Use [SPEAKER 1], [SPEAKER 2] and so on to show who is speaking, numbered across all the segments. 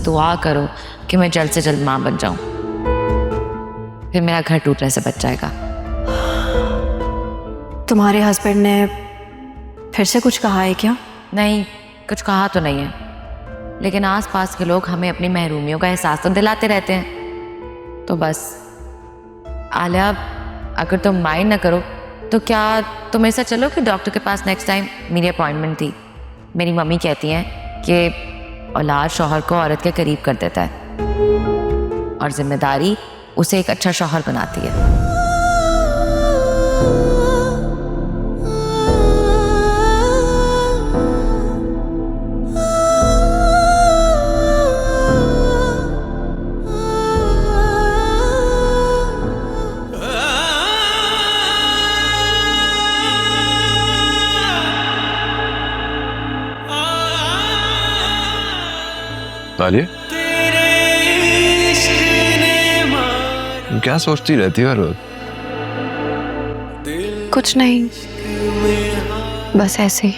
[SPEAKER 1] दुआ करो कि मैं जल्द से जल्द माँ बन जाऊं, फिर मेरा घर टूटने से बच जाएगा।
[SPEAKER 2] तुम्हारे हस्बैंड ने फिर से कुछ कहा है क्या?
[SPEAKER 1] नहीं, कुछ कहा तो नहीं है, लेकिन आसपास के लोग हमें अपनी महरूमियों का एहसास तो दिलाते रहते हैं। तो बस आलिया, अगर तुम माइंड ना करो तो क्या तुम ऐसा चलो कि डॉक्टर के पास नेक्स्ट टाइम? मेरी अपॉइंटमेंट थी। मेरी मम्मी कहती हैं कि औलाद शौहर को औरत के करीब कर देता है और जिम्मेदारी उसे एक अच्छा शौहर बनाती है।
[SPEAKER 3] आलिया, क्या सोचती रहती है रोज?
[SPEAKER 2] कुछ नहीं, बस ऐसे ही।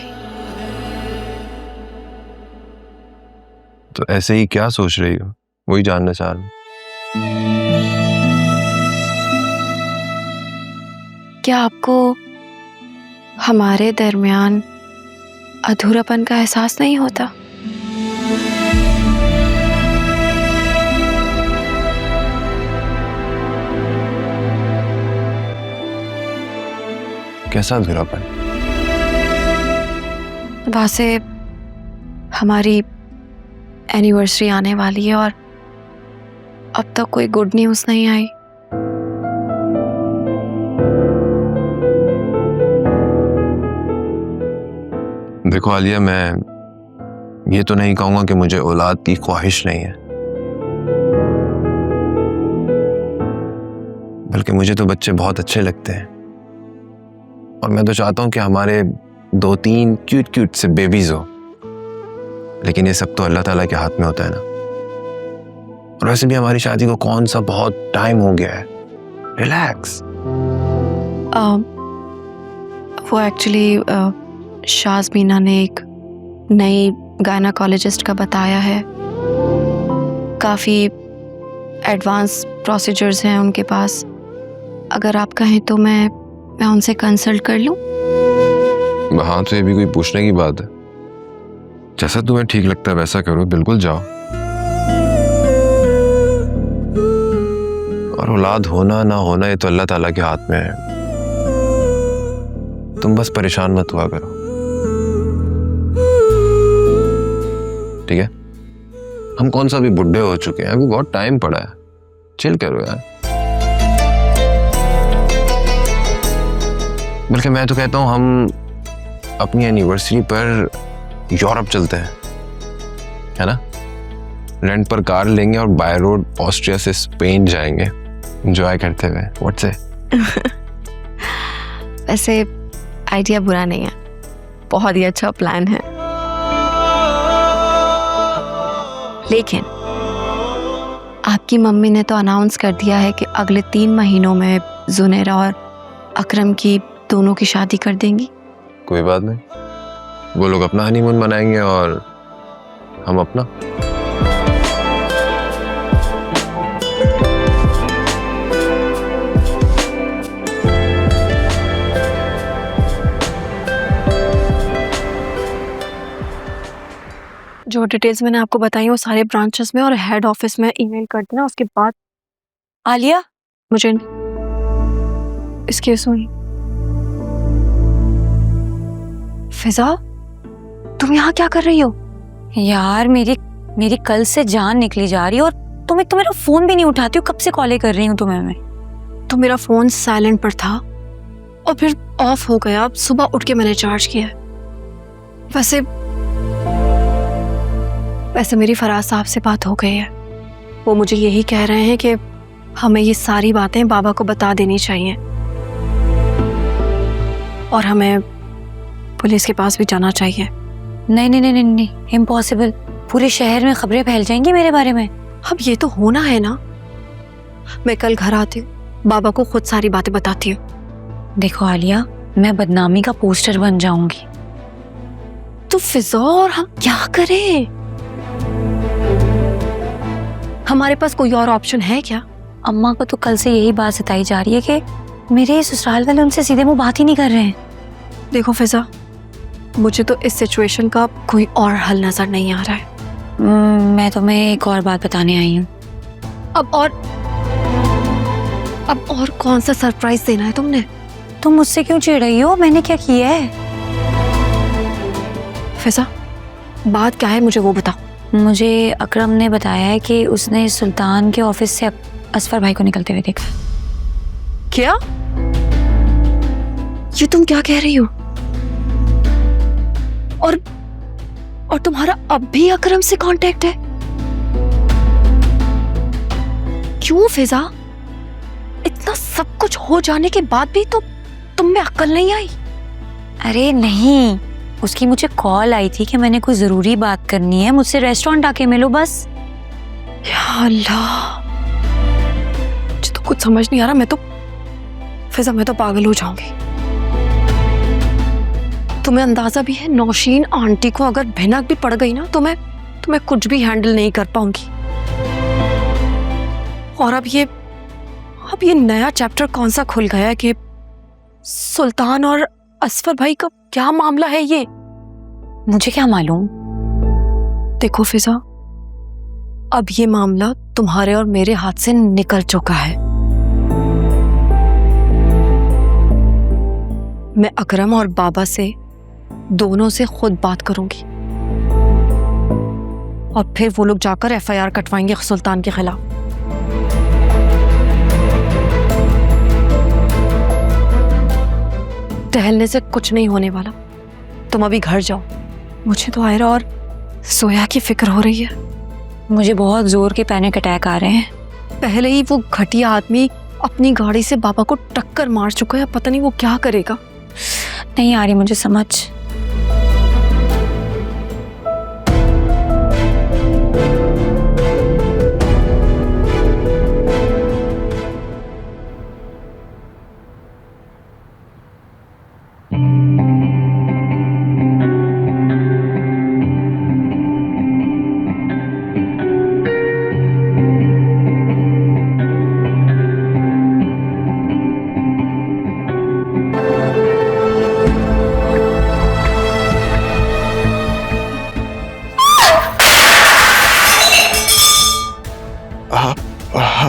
[SPEAKER 3] तो ऐसे ही क्या सोच रही हो, वही जानना चाह रहा हूं।
[SPEAKER 2] क्या आपको हमारे दरमियान अधूरापन का एहसास नहीं होता?
[SPEAKER 3] कैसा अधूरापन?
[SPEAKER 2] वैसे हमारी एनिवर्सरी आने वाली है और अब तक कोई गुड न्यूज़ नहीं आई।
[SPEAKER 3] देखो आलिया, मैं ये तो नहीं कहूंगा कि मुझे औलाद की ख्वाहिश नहीं है, बल्कि मुझे तो बच्चे बहुत अच्छे लगते हैं और मैं तो चाहता हूं कि हमारे 2-3 क्यूट से बेबीज हो। लेकिन ये सब तो अल्लाह ताला के हाथ में होता है ना। और वैसे भी हमारी शादी को कौन सा बहुत टाइम हो गया है। रिलैक्स।
[SPEAKER 2] वो एक्चुअली शाज़मीना ने एक नई गायनाकोलॉजिस्ट का बताया है। काफ़ी एडवांस प्रोसीजर्स हैं उनके पास। अगर आप कहें तो मैं उनसे कंसल्ट कर लूं?
[SPEAKER 3] हाँ, तो ये भी कोई पूछने की बात है? जैसा तुम्हें ठीक लगता है वैसा करो, बिल्कुल जाओ। और औलाद होना ना होना ये तो अल्लाह ताला के हाथ में है। तुम बस परेशान मत हुआ करो, ठीक है? हम कौन सा भी बुढ़े हो चुके हैं, अभी बहुत टाइम पड़ा है। चिल करो यार। बल्कि मैं तो कहता हूँ हम अपनी एनिवर्सरी पर यूरोप चलते हैं, है ना? रेंट पर कार लेंगे और बाय रोड ऑस्ट्रिया से स्पेन जाएंगे, एंजॉय करते हुए। What's it?
[SPEAKER 2] वैसे आइडिया बुरा नहीं है, बहुत ही अच्छा प्लान है। लेकिन आपकी मम्मी ने तो अनाउंस कर दिया है कि अगले 3 महीनों में जुनैरा और अकरम की दोनों की शादी कर देंगी।
[SPEAKER 3] कोई बात नहीं, वो लोग अपना हनीमून मनाएंगे और हम अपना।
[SPEAKER 2] जो डिटेल्स मैंने आपको बताई वो सारे ब्रांचेस में और हेड ऑफिस में ईमेल कर देना। उसके बाद आलिया, मुझे एक्सक्यूज मी। फिजा, तुम यहाँ क्या कर रही हो?
[SPEAKER 4] यार मेरी कल से जान निकली जा रही है और तुम एक तो मेरा फोन भी नहीं उठाती हो। कब से कॉल कर रही हूँ तुम्हें मैं?
[SPEAKER 2] तो मेरा फोन साइलेंट पर था और फिर ऑफ हो गया। अब सुबह उठ के मैंने चार्ज किया। वैसे मेरी फराज साहब से बात हो गई है। वो मुझे यही कह रहे हैं कि हमें ये सारी बातें बाबा को बता देनी चाहिए और हमें पुलिस के पास भी जाना चाहिए।
[SPEAKER 4] नहीं, इम्पॉसिबल। पूरे शहर में खबरें फैल जाएंगी मेरे बारे में।
[SPEAKER 2] अब ये तो होना है ना। मैं कल घर आती हूँ, बाबा को खुद सारी बातें बताती हूँ।
[SPEAKER 4] देखो आलिया, मैं बदनामी का पोस्टर बन जाऊंगी।
[SPEAKER 2] तो फिजा और हम क्या करें? हमारे पास कोई और ऑप्शन है क्या?
[SPEAKER 4] अम्मा को तो कल से यही बात सताई जा रही है कि मेरे ससुराल वाले उनसे सीधे मुंह बात ही नहीं कर रहे हैं।
[SPEAKER 2] देखो फिजा, मुझे तो इस सिचुएशन का कोई और हल नजर नहीं आ रहा है।
[SPEAKER 4] मैं तुम्हें एक और बात बताने आई हूँ।
[SPEAKER 2] अब और कौन सा सरप्राइज देना है तुमने?
[SPEAKER 4] तुम मुझसे क्यों चिढ़ रही हो? मैंने क्या किया है?
[SPEAKER 2] फिजा, बात क्या है मुझे वो बताओ।
[SPEAKER 4] मुझे अकरम ने बताया है कि उसने सुल्तान के ऑफिस से असफर भाई को निकलते हुए देखा।
[SPEAKER 2] क्या? ये तुम क्या कह रही हो? और तुम्हारा अब भी अकरम से कांटेक्ट है? क्यों फिजा? इतना सब कुछ हो जाने के बाद भी तुम में अक्ल नहीं आई?
[SPEAKER 4] अरे नहीं, उसकी मुझे कॉल आई थी कि मैंने कोई जरूरी बात करनी है, मुझसे रेस्टोरेंट आके मिलो बस।
[SPEAKER 2] या अल्लाह, मुझे तो कुछ समझ नहीं आ रहा। मैं तो पागल हो जाऊंगी। तुम्हें अंदाजा भी है नौशीन आंटी को अगर भनक भी पड़ गई ना तो मैं कुछ भी हैंडल नहीं कर पाऊंगी। और अब ये नया चैप्टर कौन सा खुल गया है कि सुल्तान और असफर भाई का क्या मामला है ये?
[SPEAKER 4] मुझे क्या मालूम।
[SPEAKER 2] देखो फिजा, अब ये मामला तुम्हारे और मेरे हाथ से निकल चुका है। मैं अकरम और बाबा से दोनों से खुद बात करूंगी और फिर वो लोग जाकर FIR कटवाएंगे सुल्तान के खिलाफ। टहलने से कुछ नहीं होने वाला। तुम अभी घर जाओ। मुझे तो आयरा और सोया की फिक्र हो रही है।
[SPEAKER 4] मुझे बहुत जोर के पैनिक अटैक आ रहे हैं।
[SPEAKER 2] पहले ही वो घटिया आदमी अपनी गाड़ी से बाबा को टक्कर मार चुका है। पता नहीं वो क्या करेगा।
[SPEAKER 4] नहीं आ रही मुझे समझ।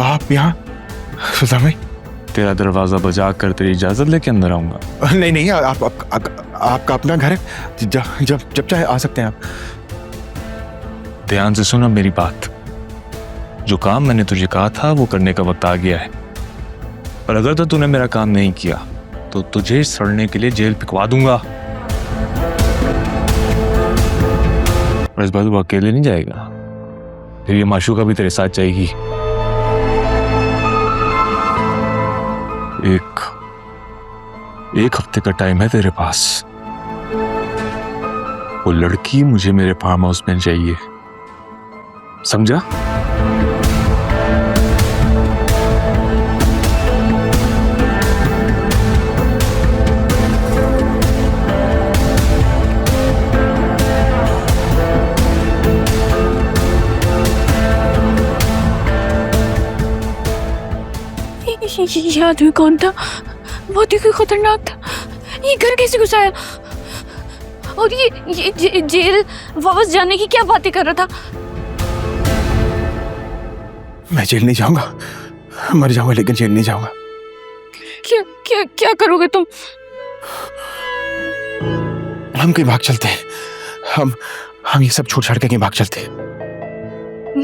[SPEAKER 5] आप यहाँ? सुल्तान भाई,
[SPEAKER 6] तेरा दरवाजा बजा कर तेरी इजाजत लेके अंदर आऊंगा।
[SPEAKER 5] नहीं, आपका अपना घर है। जब चाहे आ सकते हैं आप।
[SPEAKER 6] ध्यान से सुना मेरी बात। जो काम मैंने तुझे कहा था वो करने का वक्त आ गया है, और अगर तो तूने मेरा काम नहीं किया तो तुझे सड़ने के लिए जेल पिकवा दूंगा। और इस बार तू अकेले नहीं जाएगा, फिर ये माशूका भी तेरे साथ जाएगी। एक हफ्ते का टाइम है तेरे पास। वो लड़की मुझे मेरे फार्म हाउस में चाहिए, समझा?
[SPEAKER 7] ये आदमी कौन था? बहुत ही कोई खतरनाक था। ये घर कैसे घुस आया? और ये जेल वापस जाने की क्या बातें कर रहा था?
[SPEAKER 5] मैं जेल नहीं जाऊंगा, मर जाऊंगा लेकिन जेल नहीं जाऊंगा।
[SPEAKER 7] क्या क्या क्या करोगे तुम?
[SPEAKER 5] हम कहीं भाग चलते हैं। हम ये सब छोड़ छाड़ के कहीं भाग चलते हैं।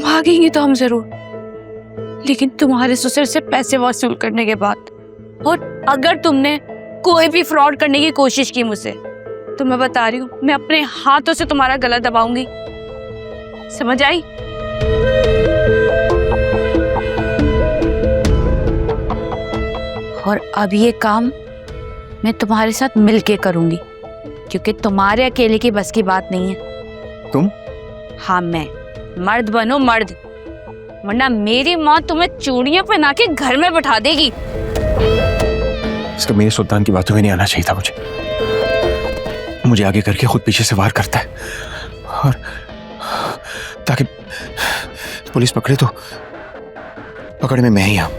[SPEAKER 7] भागेंगे तो हम जरूर, लेकिन तुम्हारे ससुर से पैसे वसूल करने के बाद। और अगर तुमने कोई भी फ्रॉड करने की कोशिश की मुझसे, तो मैं बता रही हूँ, मैं अपने हाथों से तुम्हारा गला दबाऊंगी। समझ आई? और अब ये काम मैं तुम्हारे साथ मिलके करूंगी, क्योंकि तुम्हारे अकेले की बस की बात नहीं है।
[SPEAKER 5] तुम?
[SPEAKER 7] हाँ, मैं। मर्द बनो मर्द, वरना मेरी माँ तुम्हें चूड़ियां पहना के घर में बैठा देगी।
[SPEAKER 5] इसका मेरे सुल्तान की बातों में नहीं आना चाहिए था। मुझे आगे करके खुद पीछे से वार करता है, और ताकि पुलिस पकड़े तो पकड़ में मैं ही आऊं।